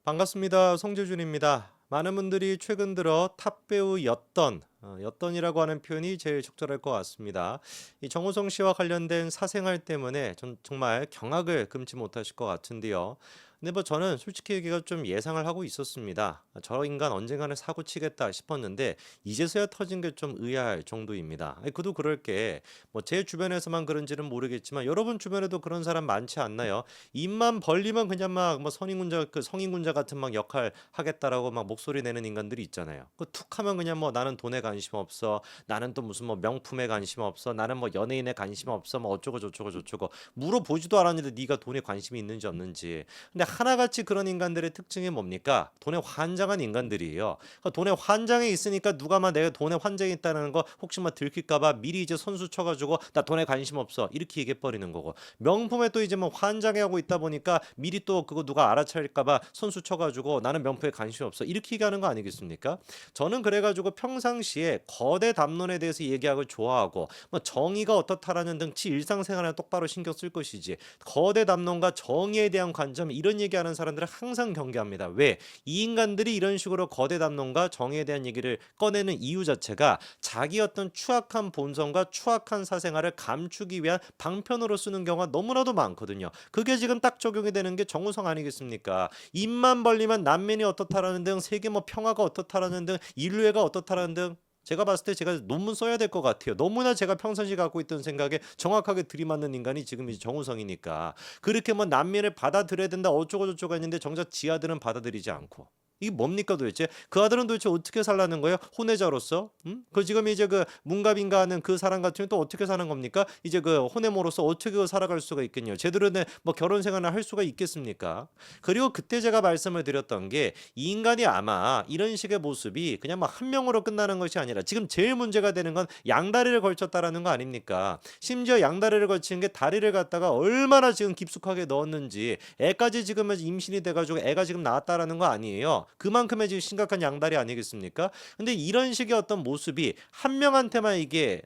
반갑습니다. 송재준입니다. 많은 분들이 최근 들어 탑배우였던 였던이라고 하는 표현이 제일 적절할 것 같습니다. 이 정우성 씨와 관련된 사생활 때문에 정말 경악을 금치 못하실 것 같은데요. 근데 뭐 저는 솔직히 얘기가 좀 예상을 하고 있었습니다. 저 인간 언젠가는 사고 치겠다 싶었는데 이제서야 터진 게 좀 의아할 정도입니다. 아니, 그도 그럴 게 뭐 제 주변에서만 그런지는 모르겠지만 여러분 주변에도 그런 사람 많지 않나요? 입만 벌리면 그냥 막 뭐 선인군자 그 성인군자 같은 막 역할 하겠다라고 막 목소리 내는 인간들이 있잖아요. 그 툭 하면 그냥 뭐 나는 돈에 관심 없어. 나는 또 무슨 뭐 명품에 관심 없어. 나는 뭐 연예인에 관심 없어. 뭐 어쩌고 저쩌고 저쩌고 물어보지도 않았는데 네가 돈에 관심이 있는지 없는지. 근데 하나같이 그런 인간들의 특징이 뭡니까? 돈에 환장한 인간들이에요. 그러니까 돈에 환장해 있으니까 누가 막 내가 돈에 환장해 있다는 거 혹시 막 들킬까봐 미리 이제 선수 쳐가지고 나 돈에 관심 없어 이렇게 얘기해 버리는 거고, 명품에 또 이제 뭐 환장해 하고 있다 보니까 미리 또 그거 누가 알아차릴까봐 선수 쳐가지고 나는 명품에 관심 없어 이렇게 얘기하는 거 아니겠습니까? 저는 그래가지고 평상시에 거대 담론에 대해서 얘기하고 좋아하고 뭐 정의가 어떻다라는 등치 일상생활에 똑바로 신경 쓸 것이지, 거대 담론과 정의에 대한 관점 이런 얘기하는 사람들은 항상 경계합니다. 왜? 이 인간들이 이런 식으로 거대 담론과 정의에 대한 얘기를 꺼내는 이유 자체가 자기 어떤 추악한 본성과 추악한 사생활을 감추기 위한 방편으로 쓰는 경우가 너무나도 많거든요. 그게 지금 딱 적용이 되는 게 정우성 아니겠습니까? 입만 벌리면 난민이 어떻다라는 등, 세계 뭐 평화가 어떻다라는 등, 인류애가 어떻다라는 등, 제가 봤을 때 제가 논문 써야 될 것 같아요. 너무나 제가 평상시 갖고 있던 생각에 정확하게 들이맞는 인간이 지금 이제 정우성이니까 그렇게 뭐 난민을 받아들여야 된다 어쩌고 저쩌고 했는데 정작 지 아들은 받아들이지 않고, 이게 뭡니까 도대체? 그 아들은 도대체 어떻게 살라는 거예요? 혼외자로서? 그 지금 이제 그 문갑인가 하는 그 사람 같은 경우는 또 어떻게 사는 겁니까? 이제 그 혼외모로서 어떻게 살아갈 수가 있겠냐? 제대로 된 뭐 결혼 생활을 할 수가 있겠습니까? 그리고 그때 제가 말씀을 드렸던 게 이 인간이 아마 이런 식의 모습이 그냥 막 한 명으로 끝나는 것이 아니라 지금 제일 문제가 되는 건 양다리를 걸쳤다라는 거 아닙니까? 심지어 양다리를 걸치는 게 다리를 갖다가 얼마나 지금 깊숙하게 넣었는지, 애까지 지금 임신이 돼가지고 애가 지금 나왔다라는 거 아니에요. 그만큼의 지금 심각한 양다리 아니겠습니까? 근데 이런 식의 어떤 모습이 한 명한테만 이게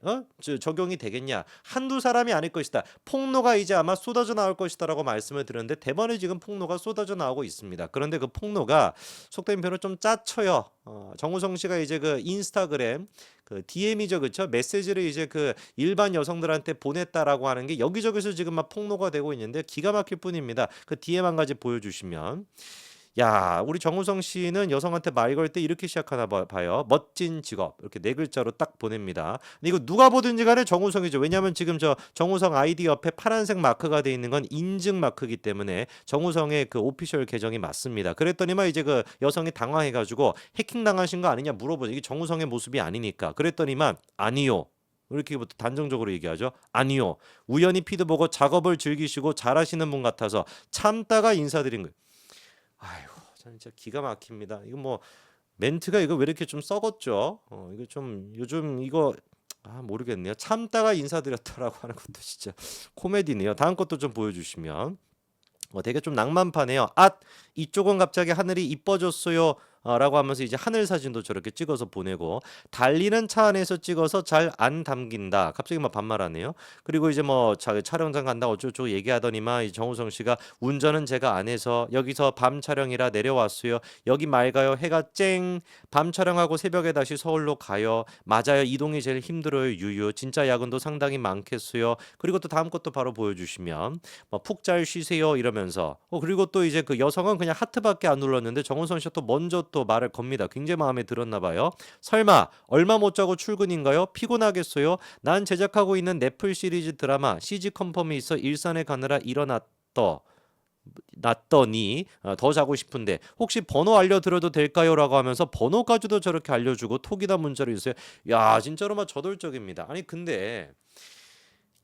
적용이 되겠냐? 한두 사람이 아닐 것이다. 폭로가 이제 아마 쏟아져 나올 것이다라고 말씀을 드렸는데 대번에 지금 폭로가 쏟아져 나오고 있습니다. 그런데 그 폭로가 속된 표현으로 좀 짜쳐요. 정우성 씨가 이제 그 인스타그램 그 DM이죠, 그렇죠? 메시지를 이제 그 일반 여성들한테 보냈다라고 하는 게 여기저기서 지금 막 폭로가 되고 있는데 기가 막힐 뿐입니다. 그 DM 한 가지 보여주시면, 야, 우리 정우성 씨는 여성한테 말 걸 때 이렇게 시작하나 봐요. 멋진 직업. 이렇게 네 글자로 딱 보냅니다. 근데 이거 누가 보든지 간에 정우성이죠. 왜냐하면 지금 저 정우성 아이디 옆에 파란색 마크가 돼 있는 건 인증 마크이기 때문에 정우성의 그 오피셜 계정이 맞습니다. 그랬더니만 이제 그 여성이 당황해가지고 해킹 당하신 거 아니냐 물어보죠. 이게 정우성의 모습이 아니니까. 그랬더니만 아니요. 이렇게부터 단정적으로 얘기하죠. 아니요. 우연히 피드 보고 작업을 즐기시고 잘하시는 분 같아서 참다가 인사드린 거예요. 아이고, 저는 진짜 기가 막힙니다. 이거 뭐 멘트가 이거 왜 이렇게 좀 썩었죠? 이거 좀 요즘 이거 모르겠네요. 참다가 인사드렸다라고 하는 것도 진짜 코미디네요. 다음 것도 좀 보여주시면. 되게 좀 낭만파네요. 이쪽은 갑자기 하늘이 이뻐졌어요. 라고 하면서 이제 하늘 사진도 저렇게 찍어서 보내고, 달리는 차 안에서 찍어서 잘 안 담긴다. 갑자기 막 반말하네요. 그리고 이제 뭐 촬영장 간다 어쩌고 얘기하더니만 이 정우성 씨가 운전은 제가 안 해서 여기서 밤 촬영이라 내려왔어요. 여기 맑아요. 해가 쨍. 밤 촬영하고 새벽에 다시 서울로 가요. 맞아요. 이동이 제일 힘들어요. 유유. 진짜 야근도 상당히 많겠어요. 그리고 또 다음 것도 바로 보여주시면 뭐 푹 잘 쉬세요 이러면서, 그리고 또 이제 그 여성은 그냥 하트밖에 안 눌렀는데 정우성 씨가 또 먼저 또 말을 겁니다. 굉장히 마음에 들었나 봐요. 설마 얼마 못 자고 출근인가요? 피곤하겠어요? 난 제작하고 있는 넷플 시리즈 드라마 CG 컨펌이 있어 일산에 가느라 났더니 더 자고 싶은데 혹시 번호 알려드려도 될까요? 라고 하면서 번호까지도 저렇게 알려주고 톡이다 문자를 주세요. 야, 진짜로 막 저돌적입니다. 아니 근데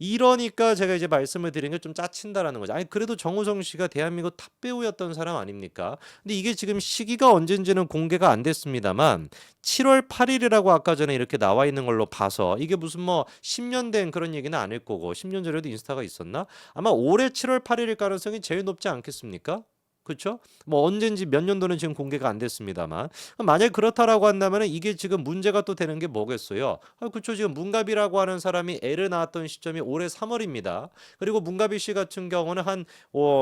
이러니까 제가 이제 말씀을 드린 게 좀 짜친다라는 거죠. 아니 그래도 정우성 씨가 대한민국 탑 배우였던 사람 아닙니까? 근데 이게 지금 시기가 언젠지는 공개가 안 됐습니다만 7월 8일이라고 아까 전에 이렇게 나와 있는 걸로 봐서 이게 무슨 뭐 10년 된 그런 얘기는 아닐 거고, 10년 전에도 인스타가 있었나? 아마 올해 7월 8일일 가능성이 제일 높지 않겠습니까? 그쵸? 뭐 언젠지 몇 년도는 지금 공개가 안 됐습니다만. 만약에 그렇다라고 한다면은 이게 지금 문제가 또 되는 게 뭐겠어요? 그쵸. 지금 문갑이라고 하는 사람이 애를 낳았던 시점이 올해 3월입니다. 그리고 문갑이 씨 같은 경우는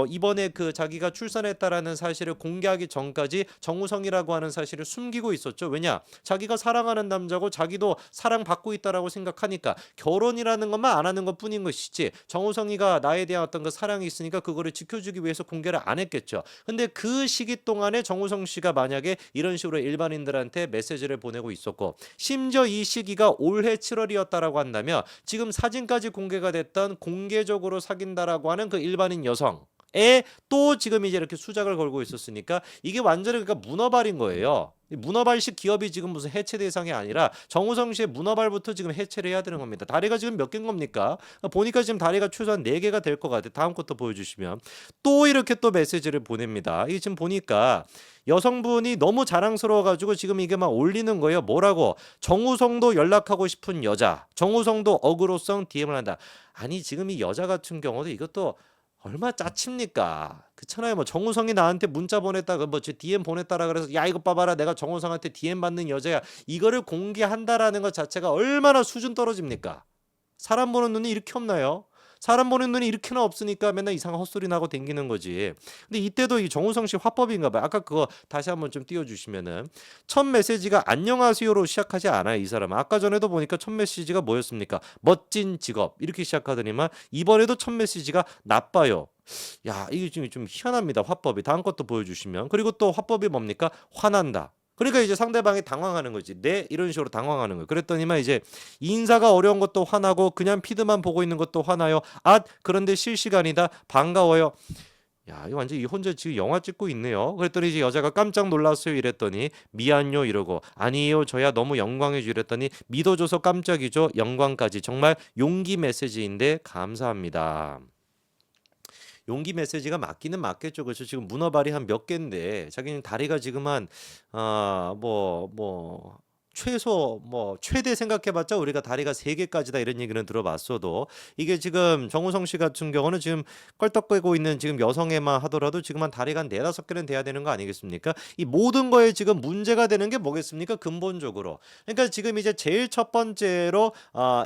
이번에 그 자기가 출산했다라는 사실을 공개하기 전까지 정우성이라고 하는 사실을 숨기고 있었죠. 왜냐? 자기가 사랑하는 남자고 자기도 사랑받고 있다라고 생각하니까 결혼이라는 것만 안 하는 것뿐인 것이지 정우성이가 나에 대한 어떤 그 사랑이 있으니까 그거를 지켜주기 위해서 공개를 안 했겠죠. 근데 그 시기 동안에 정우성 씨가 만약에 이런 식으로 일반인들한테 메시지를 보내고 있었고 심지어 이 시기가 올해 7월이었다라고 한다면 지금 사진까지 공개가 됐던 공개적으로 사귄다라고 하는 그 일반인 여성 또 지금 이제 이렇게 수작을 걸고 있었으니까 이게 완전히 그러니까 문어발인 거예요. 문어발식 기업이 지금 무슨 해체 대상이 아니라 정우성 씨의 문어발부터 지금 해체를 해야 되는 겁니다. 다리가 지금 몇 개인 겁니까? 보니까 지금 다리가 최소한 4개가 될 것 같아요. 다음 것도 보여주시면 또 이렇게 또 메시지를 보냅니다. 이게 지금 보니까 여성분이 너무 자랑스러워가지고 지금 이게 막 올리는 거예요. 뭐라고? 정우성도 연락하고 싶은 여자, 정우성도 어그로성 DM을 한다. 아니 지금 이 여자 같은 경우도 이것도 얼마 짜칩니까? 그렇잖아요. 뭐 정우성이 나한테 문자 보냈다가 뭐 제 DM 보냈다라 그래서 야 이거 봐봐라 내가 정우성한테 DM 받는 여자야 이거를 공개한다라는 것 자체가 얼마나 수준 떨어집니까? 사람 보는 눈이 이렇게 없나요? 사람 보는 눈이 이렇게나 없으니까 맨날 이상한 헛소리 나고 댕기는 거지. 근데 이때도 이 정우성 씨 화법인가 봐요. 아까 그거 다시 한번 좀 띄워주시면은 첫 메시지가 안녕하세요로 시작하지 않아요. 이 사람은 아까 전에도 보니까 첫 메시지가 뭐였습니까? 멋진 직업 이렇게 시작하더니만 이번에도 첫 메시지가 나빠요. 야 이게 좀 희한합니다. 화법이. 다음 것도 보여주시면. 그리고 또 화법이 뭡니까? 화난다. 그러니까 이제 상대방이 당황하는 거지. 네? 이런 식으로 당황하는 거예요. 그랬더니만 이제 인사가 어려운 것도 화나고 그냥 피드만 보고 있는 것도 화나요. 그런데 실시간이다. 반가워요. 야, 이거 완전 이 혼자 지금 영화 찍고 있네요. 그랬더니 이제 여자가 깜짝 놀랐어요. 이랬더니 미안요 이러고 아니에요. 저야 너무 영광이죠. 이랬더니 믿어줘서 깜짝이죠. 영광까지. 정말 용기 메시지인데 감사합니다. 용기 메시지가 맞기는 맞겠죠. 그렇죠. 지금 문어발이 한 몇 개인데 자기는 다리가 지금 뭐 최소 뭐 최대 생각해봤자 우리가 다리가 3개까지다 이런 얘기는 들어봤어도 이게 지금 정우성 씨 같은 경우는 지금 껄떡거리고 있는 지금 여성에만 하더라도 지금 한 다리가 한 4-5개는 돼야 되는 거 아니겠습니까? 이 모든 거에 지금 문제가 되는 게 뭐겠습니까? 근본적으로. 그러니까 지금 이제 제일 첫 번째로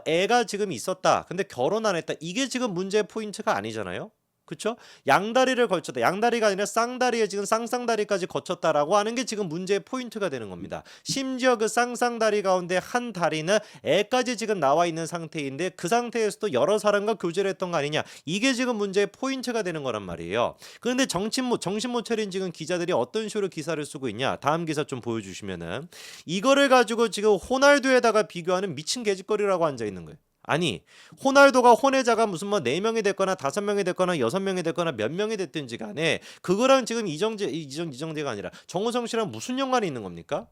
애가 지금 있었다. 근데 결혼 안 했다. 이게 지금 문제의 포인트가 아니잖아요. 그쵸? 양다리를 걸쳤다. 양다리가 아니라 쌍다리에 지금 쌍쌍다리까지 거쳤다라고 하는 게 지금 문제의 포인트가 되는 겁니다. 심지어 그 쌍쌍다리 가운데 한 다리는 애까지 지금 나와 있는 상태인데 그 상태에서도 여러 사람과 교제를 했던 거 아니냐. 이게 지금 문제의 포인트가 되는 거란 말이에요. 그런데 정신 못 차린 지금 기자들이 어떤 식으로 기사를 쓰고 있냐. 다음 기사 좀 보여주시면은 이거를 가지고 지금 호날두에다가 비교하는 미친 개짓거리라고 앉아 있는 거예요. 아니 호날두가 혼외자가 무슨 뭐 4명이 됐거나 5명이 됐거나 6명이 됐거나 몇 명이 됐든지 간에 그거랑 지금 이정재가 아니라 정우성 씨랑 무슨 연관이 있는 겁니까?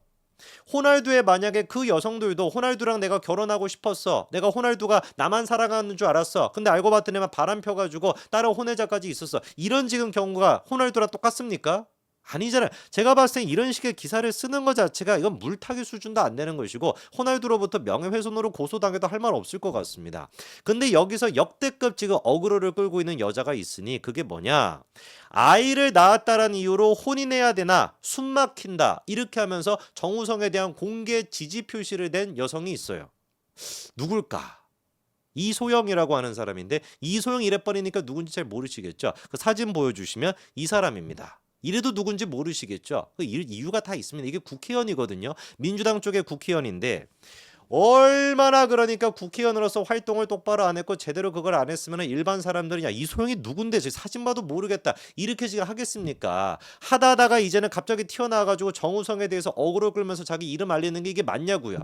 호날두에 만약에 그 여성들도 호날두랑 내가 결혼하고 싶었어. 내가 호날두가 나만 사랑하는 줄 알았어. 근데 알고 봤더니 바람 펴가지고 다른 혼외자까지 있었어. 이런 지금 경우가 호날두랑 똑같습니까? 아니잖아요. 제가 봤을 때 이런 식의 기사를 쓰는 것 자체가 이건 물타기 수준도 안 되는 것이고 호날두로부터 명예훼손으로 고소당해도 할 말 없을 것 같습니다. 근데 여기서 역대급 지금 어그로를 끌고 있는 여자가 있으니 그게 뭐냐? 아이를 낳았다라는 이유로 혼인해야 되나? 숨 막힌다. 이렇게 하면서 정우성에 대한 공개 지지 표시를 낸 여성이 있어요. 누굴까? 이소영이라고 하는 사람인데 이소영 이래버리니까 누군지 잘 모르시겠죠? 그 사진 보여주시면 이 사람입니다. 이래도 누군지 모르시겠죠? 그 이유가 다 있습니다. 이게 국회의원이거든요. 민주당 쪽의 국회의원인데 얼마나 그러니까 국회의원으로서 활동을 똑바로 안 했고 제대로 그걸 안 했으면 일반 사람들이 야 이소영이 누군데 저 사진 봐도 모르겠다 이렇게 지금 하겠습니까? 하다가 이제는 갑자기 튀어나와가지고 정우성에 대해서 어그로 끌면서 자기 이름 알리는 게 이게 맞냐고요.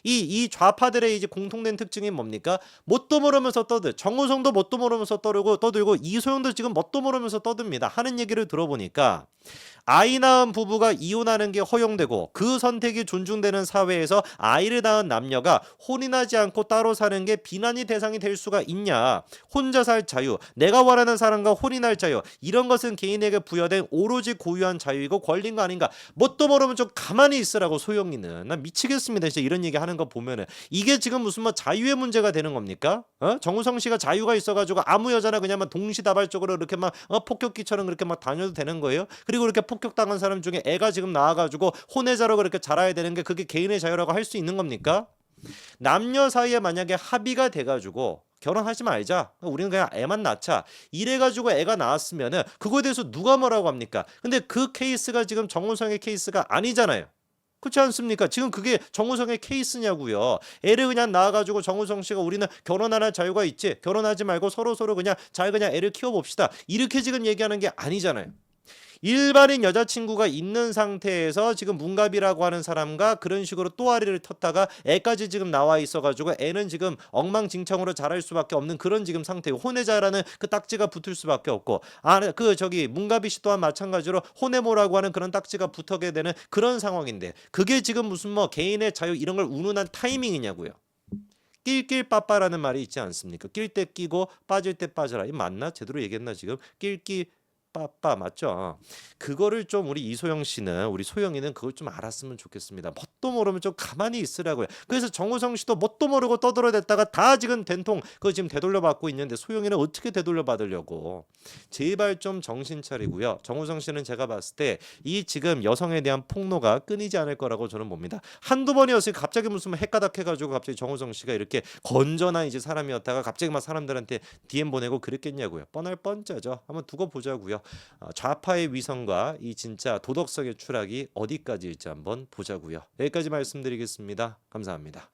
이 좌파들의 이제 공통된 특징이 뭡니까? 뭣도 모르면서 정우성도 뭣도 모르면서 떠들고 이소영도 지금 뭣도 모르면서 떠듭니다. 하는 얘기를 들어보니까 아이 낳은 부부가 이혼하는 게 허용되고 그 선택이 존중되는 사회에서 아이를 낳은 남녀가 혼인하지 않고 따로 사는 게 비난이 대상이 될 수가 있냐? 혼자 살 자유, 내가 원하는 사람과 혼인할 자유, 이런 것은 개인에게 부여된 오로지 고유한 자유이고 권리인 거 아닌가? 뭣도 모르면 좀 가만히 있으라고 소영이는. 난 미치겠습니다. 진짜 이런 얘기 하는 거 보면은 이게 지금 무슨 뭐 자유의 문제가 되는 겁니까? 정우성 씨가 자유가 있어가지고 아무 여자나 그냥 막 동시다발적으로 이렇게 막 폭격기처럼 그렇게 막 다녀도 되는 거예요? 그리고 이렇게 폭격당한 사람 중에 애가 지금 나와가지고 혼외자로 그렇게 자라야 되는 게 그게 개인의 자유라고 할 수 있는 겁니까? 남녀 사이에 만약에 합의가 돼가지고 결혼하지 말자. 우리는 그냥 애만 낳자. 이래가지고 애가 나왔으면은 그거에 대해서 누가 뭐라고 합니까? 근데 그 케이스가 지금 정우성의 케이스가 아니잖아요. 그렇지 않습니까? 지금 그게 정우성의 케이스냐고요. 애를 그냥 낳아가지고 정우성 씨가 우리는 결혼하는 자유가 있지. 결혼하지 말고 서로 그냥 잘 그냥 애를 키워봅시다. 이렇게 지금 얘기하는 게 아니잖아요. 일반인 여자친구가 있는 상태에서 지금 문갑이라고 하는 사람과 그런 식으로 또아리를 텄다가 애까지 지금 나와 있어가지고 애는 지금 엉망진창으로 자랄 수밖에 없는 그런 지금 상태고 혼외자라는 그 딱지가 붙을 수밖에 없고 그 저기 문갑이 씨 또한 마찬가지로 혼외모라고 하는 그런 딱지가 붙게 되는 그런 상황인데 그게 지금 무슨 뭐 개인의 자유 이런 걸 운운한 타이밍이냐고요. 낄낄빠빠라는 말이 있지 않습니까? 낄 때 끼고 빠질 때 빠져라. 이 맞나? 제대로 얘기했나 지금? 낄끼 빠빠 맞죠? 그거를 좀 우리 이소영 씨는 우리 소영이는 그걸 좀 알았으면 좋겠습니다. 뭣도 모르면 좀 가만히 있으라고요. 그래서 정우성 씨도 뭣도 모르고 떠들어댔다가 다 지금 된통 그거 지금 되돌려 받고 있는데 소영이는 어떻게 되돌려 받으려고? 제발 좀 정신 차리고요. 정우성 씨는 제가 봤을 때 이 지금 여성에 대한 폭로가 끊이지 않을 거라고 저는 봅니다. 한두 번이었으니 갑자기 무슨 헷가닥 해가지고 갑자기 정우성 씨가 이렇게 건전한 이제 사람이었다가 갑자기 막 사람들한테 DM 보내고 그랬겠냐고요. 뻔할 뻔짜죠. 한번 두고 보자고요. 좌파의 위선과 이 진짜 도덕성의 추락이 어디까지일지 한번 보자고요. 여기까지 말씀드리겠습니다. 감사합니다.